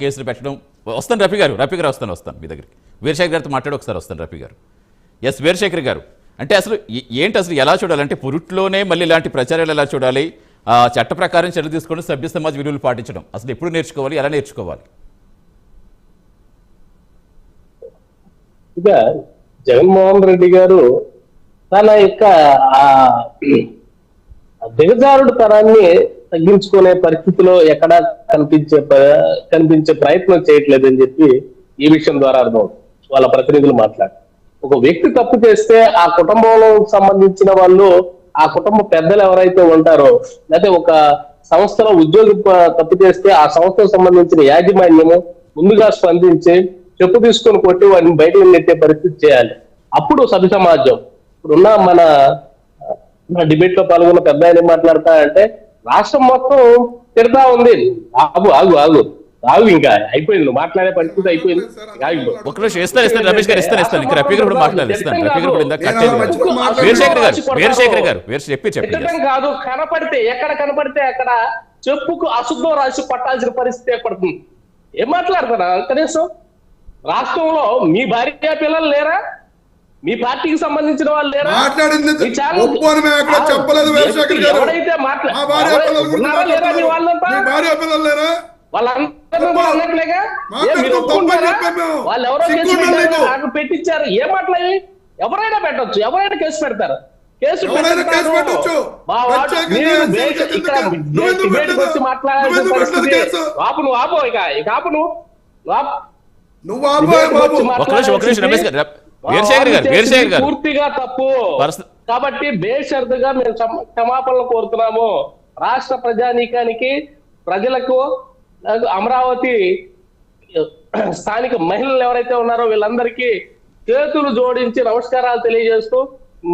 కేసులు పెట్టడం. వస్తాను రఫీ గారు వస్తాను మీ దగ్గరికి. వీరశేఖర్ గారితో మాట్లాడి ఒకసారి వస్తాను రఫీ గారు. ఎస్ వీరశేఖర్ గారు, అంటే అసలు ఏంటి అసలు ఎలా చూడాలంటే పురుట్లోనే మళ్ళీ ఇలాంటి ప్రచారాలు ఎలా చూడాలి, చట్ట ప్రకారం చర్య తీసుకొని సభ్య సమాజ విలువలు పాటించడం అసలు ఎప్పుడు నేర్చుకోవాలి, ఎలా నేర్చుకోవాలి? ఇక జగన్మోహన్ రెడ్డి గారు తన యొక్క దిగజారుడు తరాన్ని తగ్గించుకునే పరిస్థితిలో ఎక్కడా కనిపించే ప్రయత్నం చేయట్లేదని చెప్పి ఈ విషయం ద్వారా అర్థం వాళ్ళ ప్రతినిధులు మాట్లాడారు. ఒక వ్యక్తి తప్పు చేస్తే ఆ కుటుంబంలో సంబంధించిన వాళ్ళు, ఆ కుటుంబ పెద్దలు ఎవరైతే ఉంటారో, లేకపోతే ఒక సంస్థలో ఉద్యోగి తప్పు చేస్తే ఆ సంస్థకు సంబంధించిన యాజమాన్యము ముందుగా స్పందించి చెప్పు తీసుకొని కొట్టి వాడిని బయటకు నెట్టే పరిస్థితి చేయాలి. అప్పుడు సభ్య సమాజం ఇప్పుడున్న మన డిబేట్ లో పాల్గొన్న పెద్ద ఆయన మాట్లాడతా అంటే రాష్ట్రం మొత్తం తిడతా ఉంది. ఆగు ఇంకా అయిపోయింది, నువ్వు మాట్లాడే పరిస్థితి అయిపోయింది. కాదు, కనపడితే ఎక్కడ కనపడితే అక్కడ చెప్పుకు అశుద్ధం రాసి పట్టాల్సిన పరిస్థితి ఏర్పడుతుంది. ఏం మాట్లాడతారా కనీసం? రాష్ట్రంలో మీ భార్య పిల్లలు లేరా? మీ పార్టీకి సంబంధించిన వాళ్ళు లేరా? ఎవరైతే వాళ్ళందరూ కూడా అన్నట్లేగా వాళ్ళు ఎవరో కేసు పెట్టించారు. ఏం మాట్లాడి ఎవరైనా పెట్టొచ్చు, ఎవరైనా కేసు పెడతారు. కేసు వచ్చి మాట్లాడాల్సిన పరిస్థితి. ఆపు నువ్వు, ఆపు ఇక ఆపు నువ్వు. పూర్తిగా తప్పు. కాబట్టి బేషరతుగా మేము క్షమాపణలు కోరుతున్నాము. రాష్ట్ర ప్రజానీకానికి, ప్రజలకు, అమరావతి స్థానిక మహిళలు ఎవరైతే ఉన్నారో వీళ్ళందరికీ చేతులు జోడించి నమస్కారాలు తెలియజేస్తూ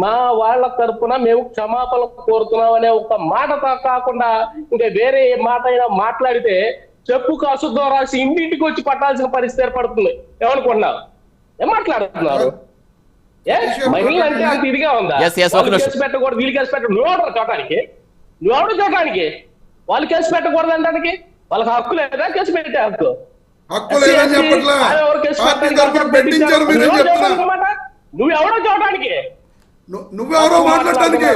మా వాళ్ళ తరఫున మేము క్షమాపణలు కోరుతున్నాం అనే ఒక మాట కాకుండా ఇంకా వేరే మాట అయినా మాట్లాడితే చెప్పుకు అశుద్ధం రాసి ఇంటింటికి వచ్చి పట్టాల్సిన పరిస్థితి ఏర్పడుతుంది. ఏమనుకున్నావు? ఏం మాట్లాడుతున్నారు? మహిళలు అంటే అంత ఇదిగా ఉందా? కేసు పెట్టకూడదు, వీళ్ళు కేసు పెట్టకూడదు. నువ్వెవడో చూడటానికి వాళ్ళు కేసు పెట్టకూడదు అంటానికి వాళ్ళకి హక్కు లేదా? కేసు పెట్టే హక్కు నువ్వెవడో చూడటానికి నువ్వెవరో మాట్లాడటానికి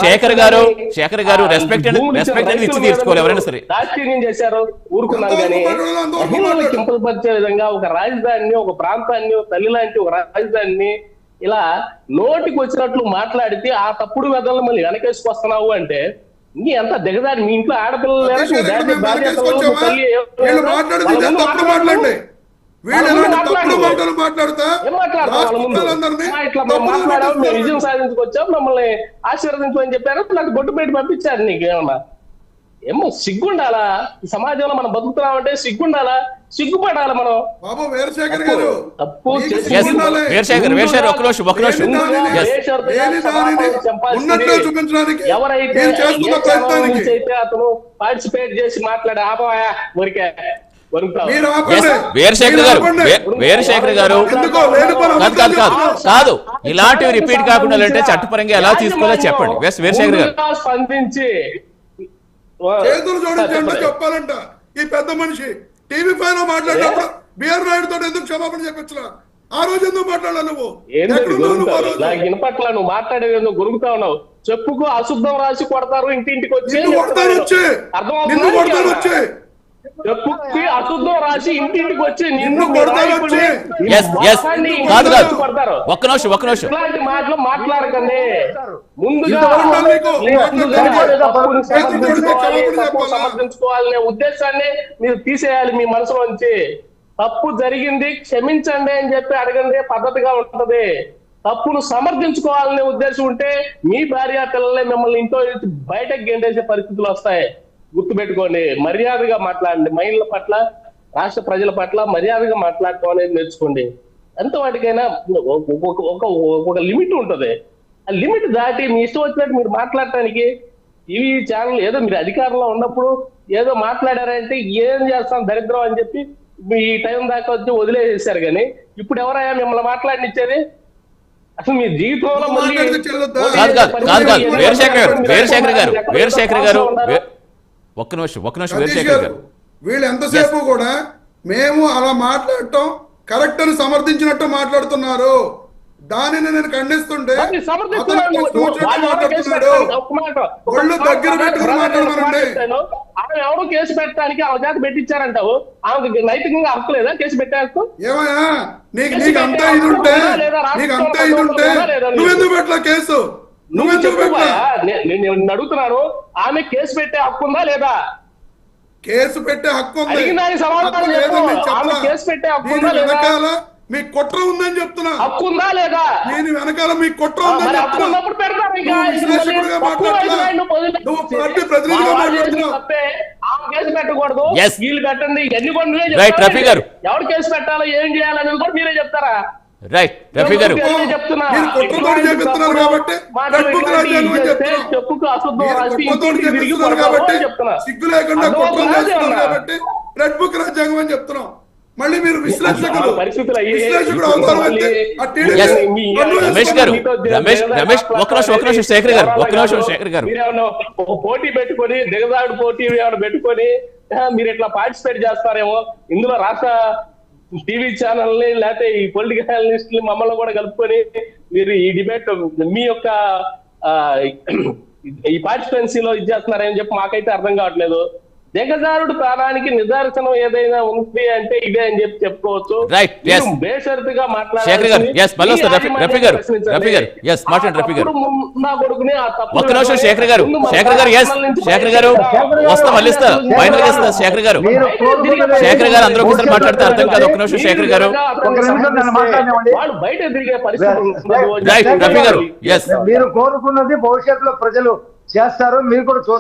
శేఖర్ గారు రెస్పెక్ట్ అనేది ఇచ్చి తీర్చుకోవాలి ఎవరైనా సరే. రాజకీయం చేశారు, ఊరుకున్నాం. కానీ మహిళలు కింపరిచే విధంగా ఒక రాజధానిని, ఒక ప్రాంతాన్ని, తల్లి లాంటి ఒక రాజధానిని ఇలా నోటికి వచ్చినట్లు మాట్లాడితే ఆ తప్పుడు వెదలను మళ్ళీ వెనకేసుకొస్తున్నావు అంటే నీ ఎంత దిగదారి. మీ ఇంట్లో ఆడపిల్లలు లేరు, విజయం సాధించుకొచ్చాం, మమ్మల్ని ఆశీర్వదించమని చెప్పారు, నాకు బొట్టు పెట్టి పంపించారు. నీకు ఏమన్నా ఏమో సిగ్గుండాలా? ఈ సమాజంలో మనం బతుకుతున్నామంటే సిగ్గుండాలా? సిగ్గుపడాలి మనం. తప్పు ఎవరైతే అతను పార్టిసిపేట్ చేసి మాట్లాడే ఆపోయా ఊరికే వీరశేఖర్ గారు కాదు, ఇలాంటివి రిపీట్ కాకుండా అంటే చట్టపరంగా ఎలా తీసుకోవాలో చెప్పండి. వీరశేఖర్ గారు స్పందించి చేతులు జోడించండి చెప్పాలంట. ఈ పెద్ద మనిషి టీవీ పైన మాట్లాడినప్పుడు బిఆర్ నాయుడు తోటి ఎందుకు క్షమాపణ చెప్పొచ్చులా? ఆ రోజు ఎందుకు మాట్లాడాలి? నువ్వు వినపట్ల నువ్వు మాట్లాడేది ఎందుకు గురుగుతా ఉన్నావు? చెప్పుకు అశుద్ధం రాసి కొడతారు, ఇంటింటికి వచ్చి అర్థమవుతుంది. చెప్పుకి అశుద్ధం రాసి ఇంటింటికి వచ్చి నిన్ను ఒక్క నిమిషం ఇలాంటి మాటలు మాట్లాడకండి. ముందుగా సమర్థించుకోవాలనే ఉద్దేశాన్ని మీరు తీసేయాలి మీ మనసులోంచి. తప్పు జరిగింది, క్షమించండి అని చెప్పి అడగండి, పద్ధతిగా ఉంటది. తప్పును సమర్థించుకోవాలనే ఉద్దేశం ఉంటే మీ భార్య పిల్లలే మిమ్మల్ని ఇంట్లో బయటకు గెంటేసే పరిస్థితులు వస్తాయి. గుర్తుపెట్టుకోండి. మర్యాదగా మాట్లాడండి. మహిళల పట్ల, రాష్ట్ర ప్రజల పట్ల మర్యాదగా మాట్లాడటం అనేది నేర్చుకోండి. ఎంత వాటికైనా ఒక లిమిట్ ఉంటది. ఆ లిమిట్ దాటి మీ ఇష్టం వచ్చినట్టు మీరు మాట్లాడటానికి టీవీ ఛానల్ ఏదో మీరు అధికారంలో ఉన్నప్పుడు ఏదో మాట్లాడారంటే ఏం చేస్తాం దరిద్రం అని చెప్పి ఈ టైం దాకా వచ్చి వదిలేసేసారు. కానీ ఇప్పుడు ఎవరైనా మిమ్మల్ని మాట్లాడినిచ్చేది? అసలు మీ జీవితంలో నువ్వు మళ్ళీ మాట్లాడితే చెల్లొద్దా? కాదు వీరశేఖర్ గారు ఒక్క నిమిషం సతీష్ వీరశేఖర్ గారు గారు వీళ్ళు ఎంతసేపు కూడా మేము అలా మాట్లాడటం కరెక్ట్ అని సమర్థించినట్టు మాట్లాడుతున్నారు. దానిని నేను ఖండిస్తుంటే మరి అతను సమర్థిస్తున్నాను. ఇష్టం వచ్చినట్టు వాళ్ళు ఎవరో కేసు మాట్లాడుతున్నాడు. పెట్టడానికి ఒక్క మాట, ఒక్క ఒళ్ళు మాట దగ్గర పెట్టుకుని మాట్లాడమనండి. ఆమె ఎవరో కేసు పెట్టడానికి ఆమె చేత పెట్టించారంటావు. ఆమెకు నైతికంగా హక్కు లేదా కేసు పెట్టాకు? ఏమయ్యా నీకు అంతా ఇది ఉంటే నువ్వెందుకు పెట్టలా కేసు? నువ్వెందుకు పెట్టలా? నేను అడుగుతున్నాను, ఆమె కేసు పెట్టే హక్కు ఉందా లేదా? కేసు పెట్టే హక్కు ఉంది. అడిగిన దానికి సమాధానం హక్కు చెప్పు. లేదని నేను ఆమె చెప్పలా. కేసు పెట్టే హక్కు దీని ఉందా లేదా? వెనకాల మీ కుట్ర ఉందని చెప్తున్నా. హక్కు ఉందా లేదా? దీని వెనకాల మీ కుట్ర ఉందని మరి హక్కు చెప్తున్నా. ఉన్నప్పుడు పెడతారు ఇంకా. నువ్వు విశ్లేషకుడిగా మాట్లాడట్లా. నువ్వు పార్టీ ప్రతినిధిగా మాట్లాడుతున్నావు. తప్పే. ఆమె కేసు పెట్టకూడదు, Yes. వీళ్ళు పెట్టండి, ఎన్ని కూడా నువ్వే Right, చెప్తారా? రఫీ గారు. ఎవరు కేసు పెట్టాలో ఏం చేయాలనేది కూడా మీరే చెప్తారా? రైట్ రఫీ గారు మీరు కుట్రతోటి చేపిస్తున్నారు కాబట్టి రెడ్ బుక్ రాజ్యాంగం అని చెప్తున్నాం. చెప్పుకు అశుద్ధం మీరు రాసి కుట్రతోటి ఇంటికి తిరిగి చేపిస్తున్నారు పడతావు కాబట్టి అని చెప్తున్నా. సిగ్గు లేకుండా అదో కుట్రలు ఒకటి చేస్తున్నారు అన్నా. కాబట్టి రెడ్ బుక్ రాజ్యాంగం అని చెప్తున్నాం. మళ్ళీ మీరు విశ్లేషకులు పరిస్థితులు అయ్యే విశ్లేషకుడు అవతారం అయితే ఆ టీడీపీ Yes. కన్ను రమేష్ గారు రమేష్ ఒక్క నిమిషం శేఖర్ గారు మీరేమన్నా ఒక పోటీ పెట్టుకొని దిగజాడు పోటీ ఏమైనా పెట్టుకొని మీరు ఇట్లా పార్టిసిపేట్ చేస్తారేమో. ఇందులో రాష్ట్ర టీవీ ఛానల్ ని లేకపోతే ఈ పొలిటికల్ అనలిస్టులు మమ్మల్ని కూడా కలుపుకొని మీరు ఈ డిబేట్ మీ యొక్క ఈ పార్టిసిపెన్సీలో ఇది చేస్తున్నారని చెప్పి మాకైతే అర్థం కావట్లేదు. దిగజారుడు ప్రాణానికి నిదర్శనం ఏదైనా ఉంది అంటే ఇదే అని చెప్పి చెప్పుకోవచ్చు. Right, yes. మీరు బేషరతుగా శేఖర్ గారు మాట్లాడాలి. ఎస్ మళ్ళీ వస్తారు రఫీ గారు ఎస్ మాట్లాడండి రఫీ గారు నా కొడుకుని ఆ తప్పుడు ఒక్క నిమిషం శేఖర్ గారు ఎస్ శేఖర్ గారు వస్తా మళ్ళీ ఇస్తా ఫైనల్ ఇస్తా శేఖర్ గారు అందరూ ఒకసారి మాట్లాడితే అర్థం కాదు. ఒక్క నిమిషం శేఖర్ గారు వాళ్ళు బయట తిరిగే పరిస్థితి రైట్ రఫీ గారు ఎస్ మీరు కోరుకున్నది భవిష్యత్తులో ప్రజలు చేస్తారు, మీరు కూడా చూస్తారు.